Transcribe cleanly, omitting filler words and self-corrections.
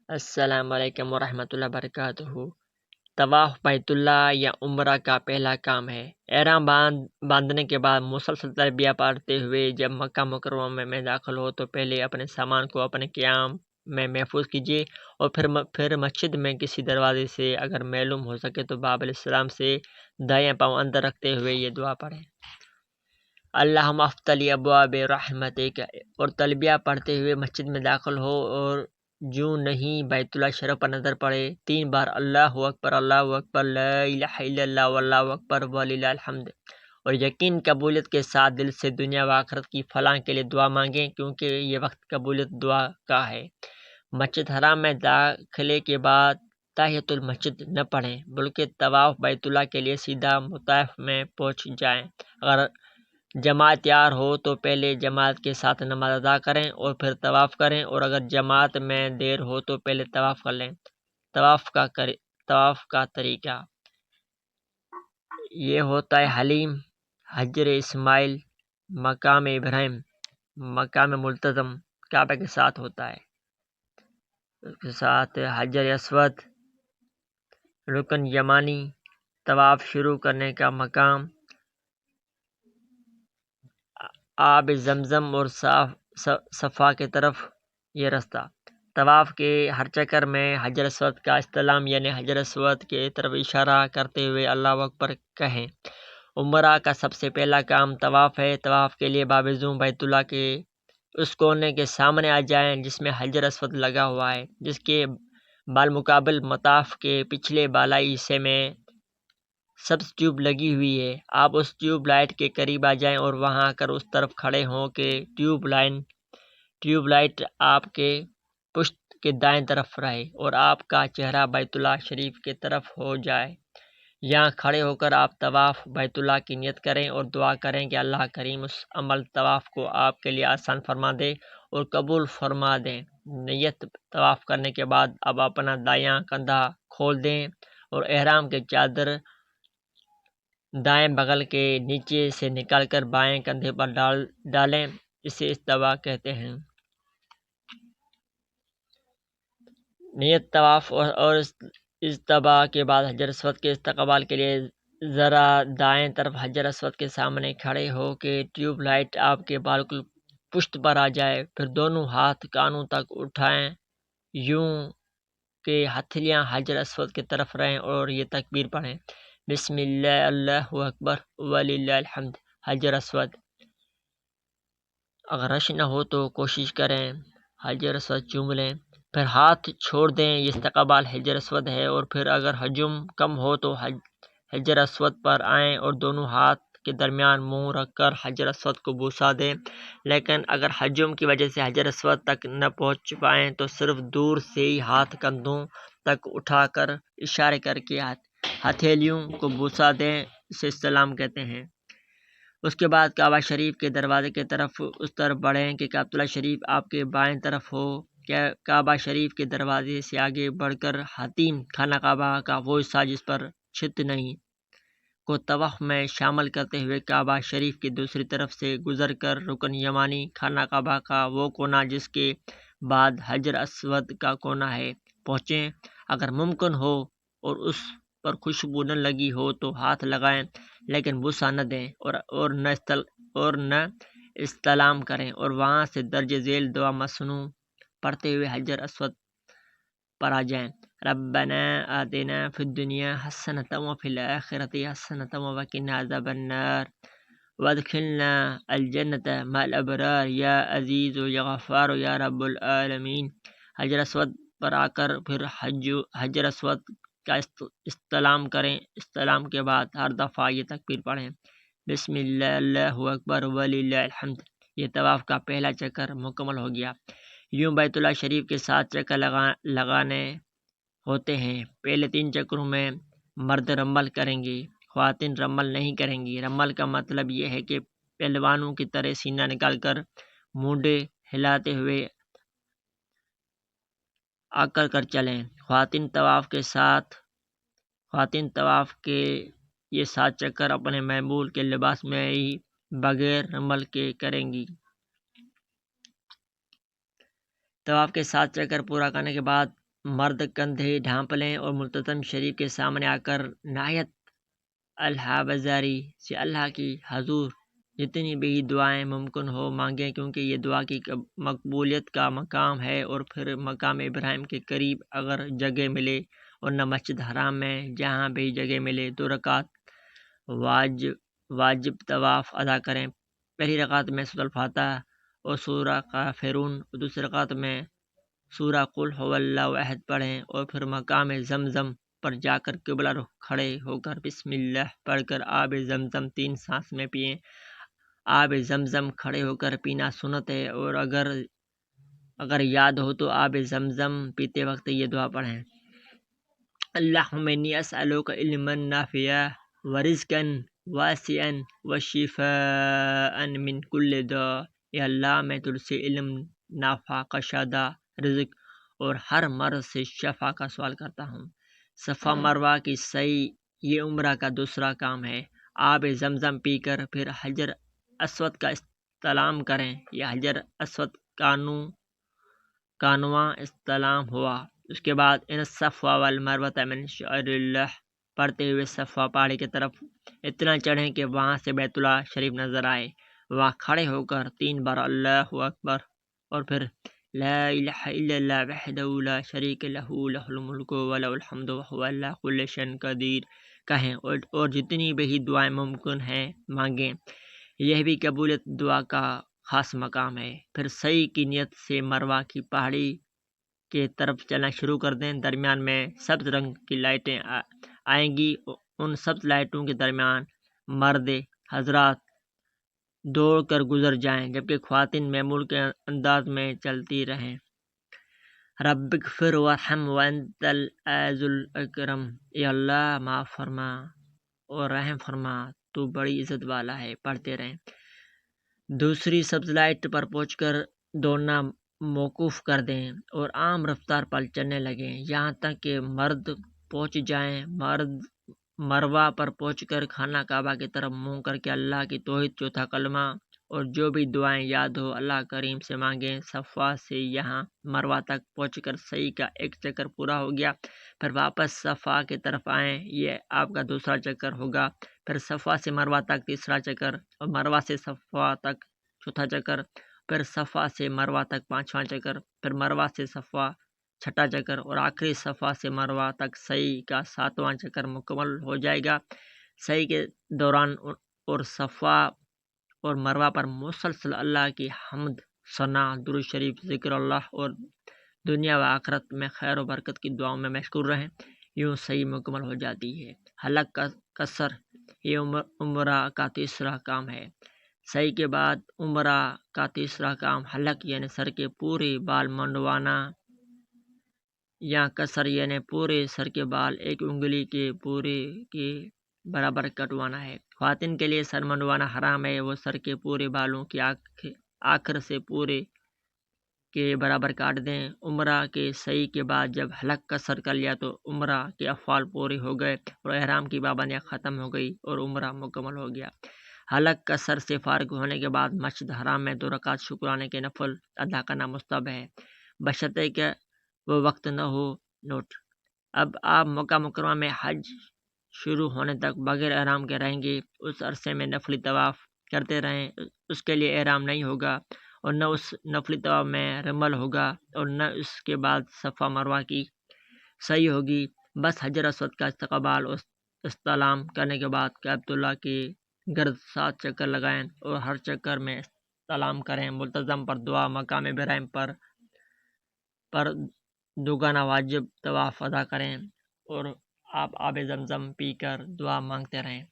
السلام علیکم ورحمۃ اللہ وبرکاتہ۔ طواف بیت اللہ یا عمرہ کا پہلا کام ہے۔ احرام باندھنے کے بعد مسلسل تلبیہ پڑھتے ہوئے جب مکہ مکرمہ میں داخل ہو تو پہلے اپنے سامان کو اپنے قیام میں محفوظ کیجیے اور پھر مسجد میں کسی دروازے سے اگر معلوم ہو سکے تو باب علیہ السلام سے دائیں پاؤں اندر رکھتے ہوئے یہ دعا پڑھیں: اللہم افتح لی ابواب رحمتک، اور تلبیہ پڑھتے ہوئے مسجد میں داخل ہو اور جو نہیں بیت اللہ شریف پر نظر پڑے 3 بار اللہ اکبر لا الہ الا اللہ واللہ اکبر وللہ الحمد، اور یقین قبولیت کے ساتھ دل سے دنیا و آخرت کی فلاح کے لیے دعا مانگیں، کیونکہ یہ وقت قبولیت دعا کا ہے۔ مسجد حرام میں داخلے کے بعد تحیۃ المسجد نہ پڑھیں بلکہ طواف بیت اللہ کے لیے سیدھا مطاف میں پہنچ جائیں۔ اگر جماعت تیار ہو تو پہلے جماعت کے ساتھ نماز ادا کریں اور پھر طواف کریں، اور اگر جماعت میں دیر ہو تو پہلے طواف کر لیں۔ طواف کا طریقہ یہ ہوتا ہے: حلیم، حجر اسماعیل، مقام ابراہیم، مقام ملتزم کعبہ کے ساتھ ہوتا ہے، اس کے ساتھ حجر اسود، رکن یمانی، طواف شروع کرنے کا مقام، آب زمزم اور صفا کی طرف یہ راستہ۔ طواف کے ہر چکر میں حجر اسود کا استلام یعنی حجر اسود کی طرف اشارہ کرتے ہوئے اللہ اکبر کہیں۔ عمرہ کا سب سے پہلا کام طواف ہے۔ طواف کے لیے باوضو بیت اللہ کے اس کونے کے سامنے آ جائیں جس میں حجر اسود لگا ہوا ہے، جس کے بالمقابل مطاف کے پچھلے بالائی حصے میں سبز ٹیوب لگی ہوئی ہے۔ آپ اس ٹیوب لائٹ کے قریب آ جائیں اور وہاں آ کر اس طرف کھڑے ہوں کہ ٹیوب لائٹ آپ کے پشت کے دائیں طرف رہے اور آپ کا چہرہ بیت اللہ شریف کی طرف ہو جائے۔ یہاں کھڑے ہو کر آپ طواف بیت اللہ کی نیت کریں اور دعا کریں کہ اللہ کریم اس عمل طواف کو آپ کے لیے آسان فرما دے اور قبول فرما دیں۔ نیت طواف کرنے کے بعد اب اپنا دایاں کندھا کھول دیں اور احرام کی چادر دائیں بغل کے نیچے سے نکال کر بائیں کندھے پر ڈالیں، اسے استوا کہتے ہیں۔ نیت طواف اور استوا کے بعد حجر اسود کے استقبال کے لیے ذرا دائیں طرف حجر اسود کے سامنے کھڑے ہو کہ ٹیوب لائٹ آپ کے بالکل پشت پر آ جائے، پھر دونوں ہاتھ کانوں تک اٹھائیں یوں کہ ہتھیلیاں حجر اسود کی طرف رہیں اور یہ تکبیر پڑھیں: بسم اللہ اللہ اکبر وللہ الحمد۔ حجر اسود اگر رش نہ ہو تو کوشش کریں حجر اسود چوم لیں، پھر ہاتھ چھوڑ دیں، یہ استقبال حجر اسود ہے۔ اور پھر اگر حجم کم ہو تو حجر اسود پر آئیں اور دونوں ہاتھ کے درمیان منہ رکھ کر حجر اسود کو بوسا دیں، لیکن اگر حجم کی وجہ سے حجر اسود تک نہ پہنچ پائیں تو صرف دور سے ہی ہاتھ کندھوں تک اٹھا کر اشارے کر کے ہتھیلیوں کو بوسا دیں، اسے استلام کہتے ہیں۔ اس کے بعد کعبہ شریف کے دروازے کی طرف اس طرف بڑھیں کہ کعبۃ اللہ شریف آپ کے بائیں طرف ہو۔ کعبہ شریف کے دروازے سے آگے بڑھ کر حتیم خانہ کعبہ کا وہ حصہ جس پر چھت نہیں کو طواف میں شامل کرتے ہوئے کعبہ شریف کی دوسری طرف سے گزر کر رکن یمانی، خانہ کعبہ کا وہ کونا جس کے بعد حجر اسود کا کونا ہے، پہنچیں۔ اگر ممکن ہو اور اس پر خوشبو نہ لگی ہو تو ہاتھ لگائیں لیکن بوسا نہ دیں اور نہ استلام کریں، اور وہاں سے درج ذیل دعا مسنون پڑھتے ہوئے حجر اسود پر آ جائیں: ربنا آتنا فی الدنیا حسنۃ وفی الآخرۃ حسنۃ وقنا عذاب النار وادخلنا الجنۃ مع الابرار یا عزیز یا غفار یا رب العالمین۔ حجر اسود پر آ کر پھر حجر اسود کا استلام کریں۔ استلام کے بعد ہر دفعہ یہ تکبیر پڑھیں: بسم اللہ اللہ اکبر وللہ الحمد۔ یہ طواف کا پہلا چکر مکمل ہو گیا۔ یوں بیت اللہ شریف کے 7 چکر لگانے ہوتے ہیں۔ پہلے 3 چکروں میں مرد رمل کریں گے، خواتین رمل نہیں کریں گی۔ رمل کا مطلب یہ ہے کہ پہلوانوں کی طرح سینہ نکال کر مونڈے ہلاتے ہوئے آکڑ کر چلیں۔ خواتین طواف کے یہ 7 چکر اپنے معمول کے لباس میں ہی بغیر رمل کے کریں گی۔ طواف کے 7 چکر پورا کرنے کے بعد مرد کندھے ڈھانپ لیں اور ملتزم شریف کے سامنے آ کر نہایت الحابزاری سے اللہ کی حضور جتنی بھی دعائیں ممکن ہو مانگیں، کیونکہ یہ دعا کی مقبولیت کا مقام ہے۔ اور پھر مقام ابراہیم کے قریب اگر جگہ ملے اور نہ مسجد حرام میں، جہاں بھی جگہ ملے 2 رکعت واجب طواف ادا کریں۔ پہلی رکعت میں سورۃ الفاتحہ اور سورہ کافرون، اور دوسری رکعت میں سورہ قل هو اللہ احد پڑھیں، اور پھر مقام زمزم پر جا کر قبلہ رخ کھڑے ہو کر بسم اللہ پڑھ کر آب زمزم 3 سانس میں پئیں۔ آب زمزم کھڑے ہو کر پینا سنت ہے، اور اگر یاد ہو تو آب زمزم پیتے وقت یہ دعا پڑھیں: اللہم انی اسألک علما نافعا ورزقا واسعا وشفاء من کل داء۔ اے اللہ، میں تجھ سے علم نافع، کشادہ رزق اور ہر مرض سے شفا کا سوال کرتا ہوں۔ صفا مروہ کی سعی یہ عمرہ کا دوسرا کام ہے۔ آب زمزم پی کر پھر حجر اسود کا استلام کریں۔ یہ حجر اسود کانواں استلام ہوا۔ اس کے بعد ان الصفا والمروہ من شعائر اللہ پڑھتے ہوئے صفا پہاڑی کی طرف اتنا چڑھیں کہ وہاں سے بیت اللہ شریف نظر آئے۔ وہاں کھڑے ہو کر 3 بار اللہ اکبر اور پھر لا الہ الا اللہ وحدہ لا شریک لہ لہ الملک ولہ الحمد وہو علی کل شیء قدیر کہیں، اور جتنی بھی دعائیں ممکن ہیں مانگیں۔ یہ بھی قبولیت دعا کا خاص مقام ہے۔ پھر سعی کی نیت سے مروہ کی پہاڑی کے طرف چلنا شروع کر دیں۔ درمیان میں سبز رنگ کی لائٹیں آئیں گی، ان سبز لائٹوں کے درمیان مرد حضرات دوڑ کر گزر جائیں، جبکہ خواتین معمول کے انداز میں چلتی رہیں۔ رب اغفر وارحم وانت العزیز الاکرم، اے اللہ معاف فرما اور رحم فرما، تو بڑی عزت والا ہے، پڑھتے رہیں۔ دوسری سبز لائٹ پر پہنچ کر دوڑنا موقوف کر دیں اور عام رفتار پر چلنے لگیں، یہاں تک کہ مرد پہنچ جائیں۔ مروہ پر پہنچ کر خانہ کعبہ کی طرف منہ کر کے اللہ کی توحید چوتھا کلمہ اور جو بھی دعائیں یاد ہو اللہ کریم سے مانگیں۔ صفا سے یہاں مروہ تک پہنچ کر سعی کا ایک چکر پورا ہو گیا، پھر واپس صفا کی طرف آئیں، یہ آپ کا دوسرا چکر ہوگا۔ پھر صفا سے مروہ تک تیسرا چکر، اور مروہ سے صفا تک چوتھا چکر، پھر صفا سے مروہ تک پانچواں چکر، پھر مروہ سے صفا چھٹا چکر، اور آخری صفا سے مروہ تک سعی کا 7واں چکر مکمل ہو جائے گا۔ سعی کے دوران اور صفا اور مروہ پر مسلسل اللہ کی حمد، ثنا، درود شریف، ذکر اللہ اور دنیا و آخرت میں خیر و برکت کی دعاؤں میں مشغول رہیں، یوں سعی مکمل ہو جاتی ہے۔ حلق کا قصر یہ عمرہ کا تیسرا کام ہے۔ سعی کے بعد عمرہ کا تیسرا کام حلق یعنی سر کے پورے بال منڈوانا یا قصر یعنی پورے سر کے بال 1 انگلی کے پورے کے برابر کٹوانا ہے۔ خواتین کے لیے سر منڈوانا حرام ہے، وہ سر کے پورے بالوں کی آخر سے پورے کے برابر کاٹ دیں۔ عمرہ کے سعی کے بعد جب حلق قصر کر لیا تو عمرہ کے افعال پورے ہو گئے اور احرام کی پابندیاں ختم ہو گئی اور عمرہ مکمل ہو گیا۔ حلق قصر سے فارغ ہونے کے بعد مسجد حرام میں 2 رکعت شکرانے کے نفل ادا کرنا مستحب ہے، بشرطے کہ وہ وقت نہ ہو۔ نوٹ: اب آپ مکہ مکرمہ میں حج شروع ہونے تک بغیر احرام کے رہیں گے۔ اس عرصے میں نفلی طواف کرتے رہیں، اس کے لیے احرام نہیں ہوگا، اور نہ اس نفلی طواف میں رمل ہوگا، اور نہ اس کے بعد صفا مروہ کی سعی ہوگی۔ بس حجر اسود کا استقبال اور استلام کرنے کے بعد کعبۃ اللہ کے گرد 7 چکر لگائیں اور ہر چکر میں استلام کریں۔ ملتزم پر دعا مقام ابراہیم پر دوگانا واجب طواف ادا کریں، اور آپ آب زمزم پی کر دعا مانگتے رہیں۔